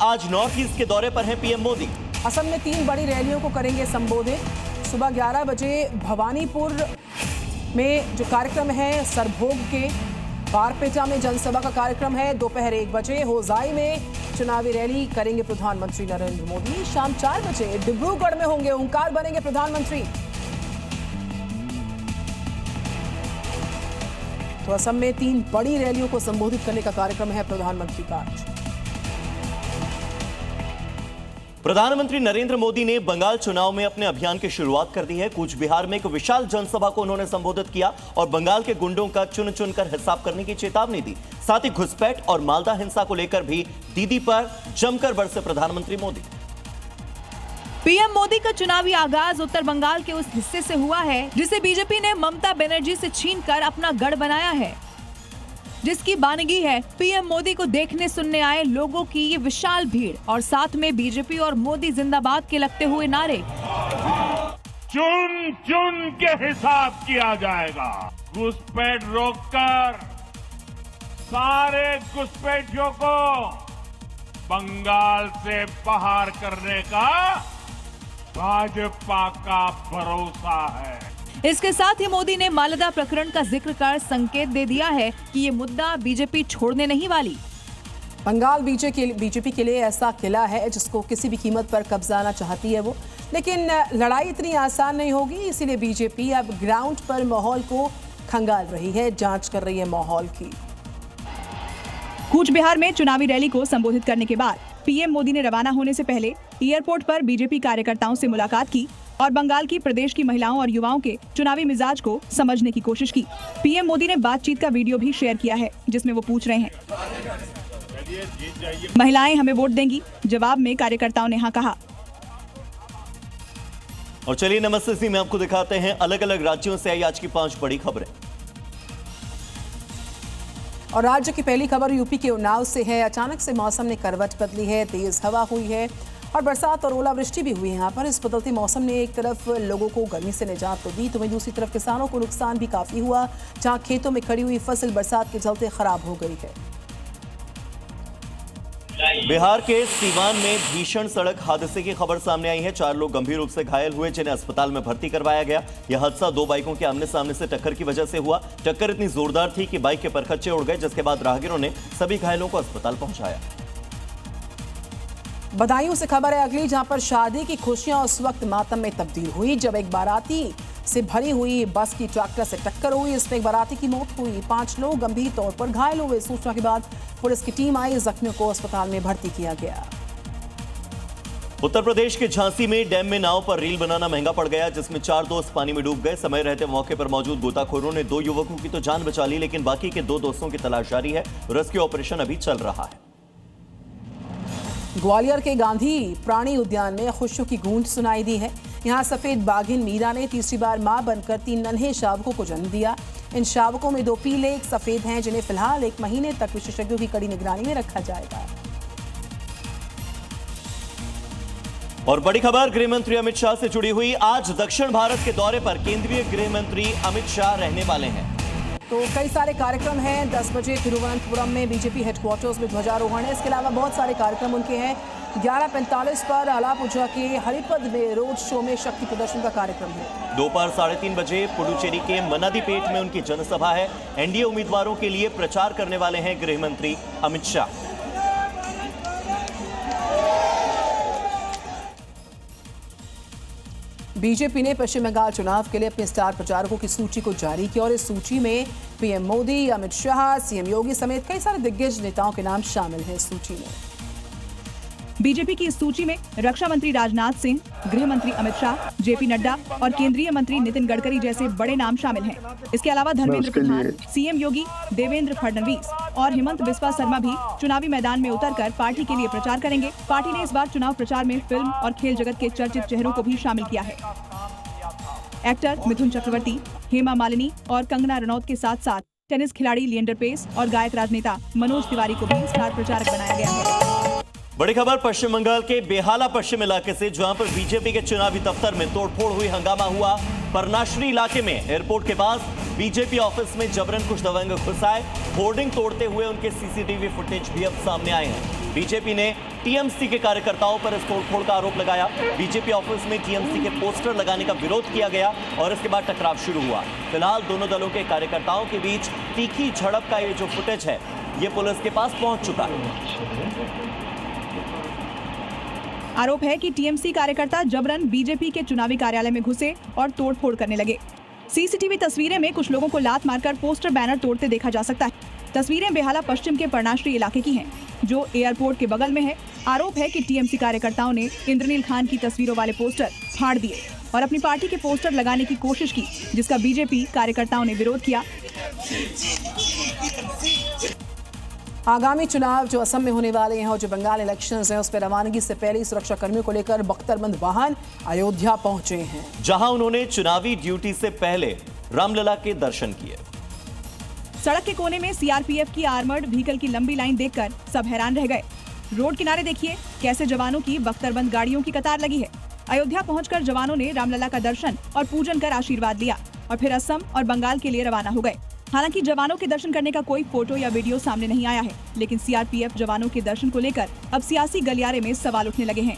आज north east के दौरे पर हैं पीएम मोदी। असम में 3 बड़ी रैलियों को करेंगे संबोधित। सुबह 11 बजे भवानीपुर में जो कार्यक्रम है सरभोग के, बारपेटा में जनसभा का कार्यक्रम है। दोपहर 1 बजे होजाई में चुनावी रैली करेंगे प्रधानमंत्री नरेंद्र मोदी। शाम 4 बजे डिब्रूगढ़ में होंगे, ओंकार बनेंगे प्रधानमंत्री। तो असम में 3 बड़ी रैलियों को संबोधित करने का कार्यक्रम है प्रधानमंत्री का आज। प्रधानमंत्री नरेंद्र मोदी ने बंगाल चुनाव में अपने अभियान की शुरुआत कर दी है। कूच बिहार में एक विशाल जनसभा को उन्होंने संबोधित किया और बंगाल के गुंडों का चुन चुनकर हिसाब करने की चेतावनी दी। साथ ही घुसपैठ और मालदा हिंसा को लेकर भी दीदी पर जमकर बरसे प्रधानमंत्री मोदी। पीएम मोदी का चुनावी आगाज उत्तर बंगाल के उस हिस्से से हुआ है जिसे बीजेपी ने ममता बनर्जी से छीनकर अपना गढ़ बनाया है, जिसकी बानगी है पीएम मोदी को देखने सुनने आए लोगों की ये विशाल भीड़ और साथ में बीजेपी और मोदी जिंदाबाद के लगते हुए नारे। चुन चुन के हिसाब किया जाएगा, घुसपैठ रोककर सारे घुसपैठियों को बंगाल से बाहर करने का भाजपा का भरोसा है। इसके साथ ही मोदी ने मालदा प्रकरण का जिक्र कर संकेत दे दिया है कि ये मुद्दा बीजेपी छोड़ने नहीं वाली। बंगाल बीजेपी के लिए ऐसा किला है जिसको किसी भी कीमत पर कब्जाना चाहती है वो, लेकिन लड़ाई इतनी आसान नहीं होगी। इसीलिए बीजेपी अब ग्राउंड पर माहौल को खंगाल रही है, जांच कर रही है माहौल की। कूच बिहार में चुनावी रैली को संबोधित करने के बाद पीएम मोदी ने रवाना होने से पहले एयरपोर्ट पर बीजेपी कार्यकर्ताओं से मुलाकात की और बंगाल की प्रदेश की महिलाओं और युवाओं के चुनावी मिजाज को समझने की कोशिश की। पीएम मोदी ने बातचीत का वीडियो भी शेयर किया है जिसमें वो पूछ रहे हैं, महिलाएं हमें वोट देंगी? जवाब में कार्यकर्ताओं ने हाँ कहा। और चलिए नमस्ते सी में आपको दिखाते हैं अलग अलग राज्यों से आई आज की 5 बड़ी खबरें। और राज्य की पहली खबर यूपी के उन्नाव से है। अचानक से मौसम ने करवट बदली है, तेज हवा हुई है और बरसात और ओलावृष्टि भी हुई है। यहाँ पर इस बदलते मौसम ने एक तरफ लोगों को गर्मी से निजात तो दी, तो वहीं दूसरी तरफ किसानों को नुकसान भी काफी हुआ, जहाँ खेतों में खड़ी हुई फसल बरसात के चलते खराब हो गई है। बिहार के सीवान में भीषण सड़क हादसे की खबर सामने आई है। 4 लोग गंभीर रूप से घायल हुए जिन्हें अस्पताल में भर्ती करवाया गया। यह हादसा 2 बाइकों के आमने सामने से टक्कर की वजह से हुआ। टक्कर इतनी जोरदार थी कि बाइक के परखच्चे उड़ गए, जिसके बाद राहगीरों ने सभी घायलों को अस्पताल पहुंचाया। बधाइयों से खबर है अगली, जहां पर शादी की खुशियां उस वक्त मातम में तब्दील हुई जब एक बाराती से भरी हुई बस की ट्रैक्टर से टक्कर हुई। इसमें एक बाराती की मौत हुई, 5 लोग गंभीर तौर पर घायल हुए। सूचना के बाद पुलिस की टीम आई, जख्मियों को अस्पताल में भर्ती किया गया। उत्तर प्रदेश के झांसी में डैम में नाव पर रील बनाना महंगा पड़ गया, जिसमें 4 दोस्त पानी में डूब गए। समय रहते मौके पर मौजूद गोताखोरों ने 2 युवकों की तो जान बचा ली, लेकिन बाकी के 2 दोस्तों की तलाश जारी है। रेस्क्यू ऑपरेशन अभी चल रहा है। ग्वालियर के गांधी प्राणी उद्यान में खुशियों की गूंज सुनाई दी है। यहाँ सफेद बाघिन मीरा ने तीसरी बार मां बनकर 3 नन्हे शावकों को जन्म दिया। इन शावकों में 2 पीले, 1 सफेद हैं, जिन्हें फिलहाल 1 महीने तक विशेषज्ञों की कड़ी निगरानी में रखा जाएगा। और बड़ी खबर गृह मंत्री अमित शाह से जुड़ी हुई। आज दक्षिण भारत के दौरे पर केंद्रीय गृह मंत्री अमित शाह रहने वाले हैं। तो कई सारे कार्यक्रम हैं। 10 बजे तिरुवनंतपुरम में बीजेपी हेडक्वार्टर्स में ध्वजारोहण है। इसके अलावा बहुत सारे कार्यक्रम उनके हैं। 11:45 पर अलापुझा के हरिपद में रोड शो में शक्ति प्रदर्शन का कार्यक्रम है। दोपहर 3:30 बजे पुडुचेरी के मनादीपेट में उनकी जनसभा है। एनडीए उम्मीदवारों के लिए प्रचार करने वाले हैं गृह मंत्री अमित शाह। बीजेपी ने पश्चिम बंगाल चुनाव के लिए अपने स्टार प्रचारकों की सूची को जारी किया और इस सूची में पीएम मोदी, अमित शाह, सीएम योगी समेत कई सारे दिग्गज नेताओं के नाम शामिल हैं इस सूची में। बीजेपी की इस सूची में रक्षा मंत्री राजनाथ सिंह, गृह मंत्री अमित शाह, जेपी नड्डा और केंद्रीय मंत्री नितिन गडकरी जैसे बड़े नाम शामिल हैं। इसके अलावा धर्मेंद्र प्रधान, सीएम योगी, देवेंद्र फडणवीस और हेमंत बिस्वा शर्मा भी चुनावी मैदान में उतरकर पार्टी के लिए प्रचार करेंगे। पार्टी ने इस बार चुनाव प्रचार में फिल्म और खेल जगत के चर्चित चेहरों को भी शामिल किया है। एक्टर मिथुन चक्रवर्ती, हेमा मालिनी और कंगना रनौत के साथ साथ टेनिस खिलाड़ी लिएंडर पेस और गायक राजनेता मनोज तिवारी को भी स्टार प्रचारक बनाया गया है। बड़ी खबर पश्चिम बंगाल के बेहाला पश्चिम इलाके से, जहां पर बीजेपी के चुनावी दफ्तर में तोड़फोड़ हुई, हंगामा हुआ। परनाश्री इलाके में एयरपोर्ट के पास बीजेपी ऑफिस में जबरन कुछ दबंग घुस आए। होर्डिंग तोड़ते हुए उनके सीसीटीवी फुटेज भी अब सामने आए हैं। बीजेपी ने टीएमसी के कार्यकर्ताओं पर इस तोड़फोड़ का आरोप लगाया। बीजेपी ऑफिस में टीएमसी के पोस्टर लगाने का विरोध किया गया और इसके बाद टकराव शुरू हुआ। फिलहाल दोनों दलों के कार्यकर्ताओं के बीच तीखी झड़प का ये जो फुटेज है, ये पुलिस के पास पहुंच चुका है। आरोप है कि टीएमसी कार्यकर्ता जबरन बीजेपी के चुनावी कार्यालय में घुसे और तोड़फोड़ करने लगे। सीसीटीवी तस्वीरें में कुछ लोगों को लात मारकर पोस्टर बैनर तोड़ते देखा जा सकता है। तस्वीरें बेहाला पश्चिम के पर्णाश्री इलाके की हैं, जो एयरपोर्ट के बगल में है। आरोप है कि टीएमसी कार्यकर्ताओं ने इंद्रनील खान की तस्वीरों वाले पोस्टर फाड़ दिए और अपनी पार्टी के पोस्टर लगाने की कोशिश की, जिसका बीजेपी कार्यकर्ताओं ने विरोध किया। आगामी चुनाव जो असम में होने वाले हैं और जो बंगाल इलेक्शंस हैं, उस पर रवानगी से पहले सुरक्षा कर्मियों को लेकर बख्तरबंद वाहन अयोध्या पहुंचे हैं, जहां उन्होंने चुनावी ड्यूटी से पहले रामलला के दर्शन किए। सड़क के कोने में सीआरपीएफ की आर्मर्ड व्हीकल की लंबी लाइन देखकर सब हैरान रह गए। रोड किनारे देखिए कैसे जवानों की बख्तरबंद गाड़ियों की कतार लगी है। अयोध्या पहुंचकर जवानों ने रामलला का दर्शन और पूजन कर आशीर्वाद लिया और फिर असम और बंगाल के लिए रवाना हो गए। हालांकि जवानों के दर्शन करने का कोई फोटो या वीडियो सामने नहीं आया है, लेकिन सीआरपीएफ जवानों के दर्शन को लेकर अब सियासी गलियारे में सवाल उठने लगे हैं।